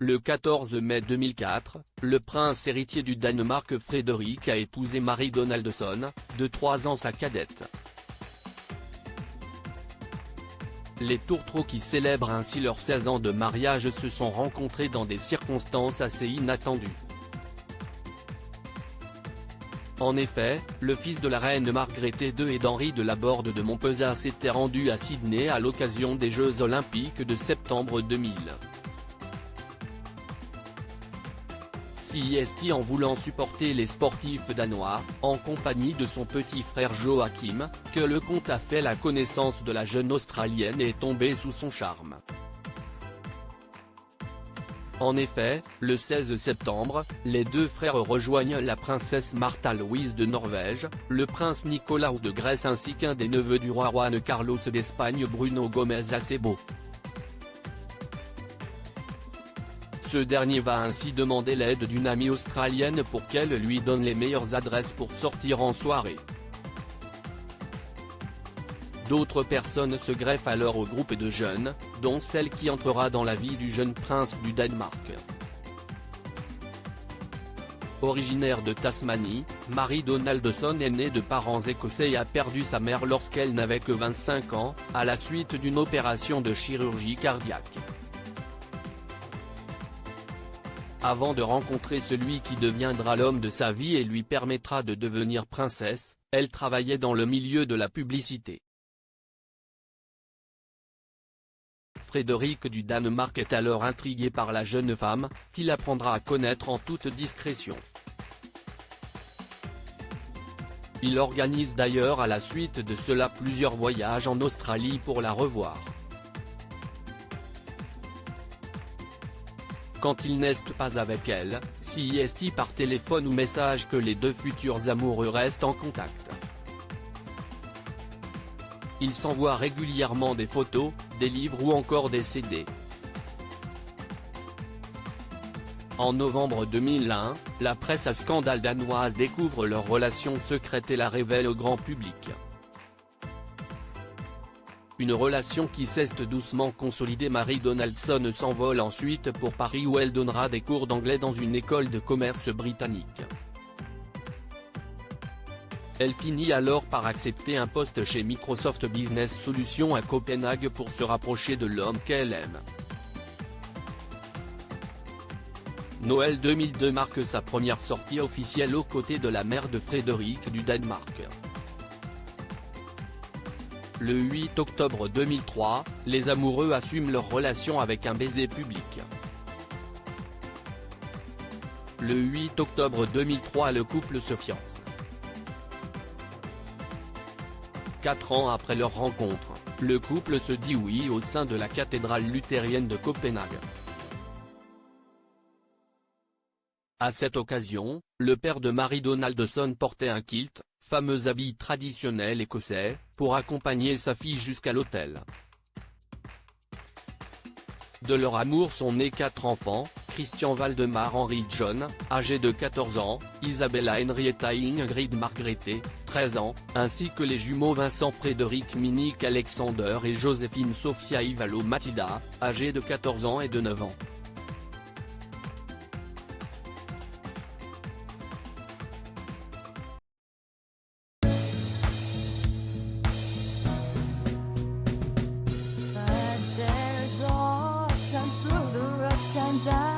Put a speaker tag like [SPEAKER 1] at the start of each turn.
[SPEAKER 1] Le 14 mai 2004, le prince héritier du Danemark Frederik a épousé Mary Donaldson, de 3 ans sa cadette. Les tourtereaux qui célèbrent ainsi leurs 16 ans de mariage se sont rencontrés dans des circonstances assez inattendues. En effet, le fils de la reine Margrethe II et d'Henri de Laborde de Montpezat s'était rendu à Sydney à l'occasion des Jeux Olympiques de septembre 2000. CIST en voulant supporter les sportifs danois, en compagnie de son petit frère Joachim, que le comte a fait la connaissance de la jeune Australienne et est tombé sous son charme. En effet, le 16 septembre, les deux frères rejoignent la princesse Martha Louise de Norvège, le prince Nicolaou de Grèce ainsi qu'un des neveux du roi Juan Carlos d'Espagne Bruno Gómez Acebo. Ce dernier va ainsi demander l'aide d'une amie australienne pour qu'elle lui donne les meilleures adresses pour sortir en soirée. D'autres personnes se greffent alors au groupe de jeunes, dont celle qui entrera dans la vie du jeune prince du Danemark. Originaire de Tasmanie, Mary Donaldson est née de parents écossais et a perdu sa mère lorsqu'elle n'avait que 25 ans, à la suite d'une opération de chirurgie cardiaque. Avant de rencontrer celui qui deviendra l'homme de sa vie et lui permettra de devenir princesse, elle travaillait dans le milieu de la publicité. Frederik du Danemark est alors intrigué par la jeune femme, qu'il apprendra à connaître en toute discrétion. Il organise d'ailleurs à la suite de cela plusieurs voyages en Australie pour la revoir. Quand il n'est pas avec elle, CIST par téléphone ou message que les deux futurs amoureux restent en contact. Ils s'envoient régulièrement des photos, des livres ou encore des CD. En novembre 2001, la presse à scandale danoise découvre leur relation secrète et la révèle au grand public. Une relation qui s'est doucement consolidée. Mary Donaldson s'envole ensuite pour Paris où elle donnera des cours d'anglais dans une école de commerce britannique. Elle finit alors par accepter un poste chez Microsoft Business Solutions à Copenhague pour se rapprocher de l'homme qu'elle aime. Noël 2002 marque sa première sortie officielle aux côtés de la mère de Frederik du Danemark. Le 8 octobre 2003, les amoureux assument leur relation avec un baiser public. Le 8 octobre 2003 le couple se fiance. 4 ans après leur rencontre, le couple se dit oui au sein de la cathédrale luthérienne de Copenhague. À cette occasion, le père de Mary Donaldson portait un kilt, fameux habit traditionnel écossais, pour accompagner sa fille jusqu'à l'hôtel. De leur amour sont nés 4 enfants, Christian Valdemar Henry John, âgé de 14 ans, Isabella Henrietta Ingrid Margrethe, 13 ans, ainsi que les jumeaux Vincent Frédéric Minique Alexander et Joséphine Sophia Ivalo Matilda, âgés de 14 ans et de 9 ans.
[SPEAKER 2] Times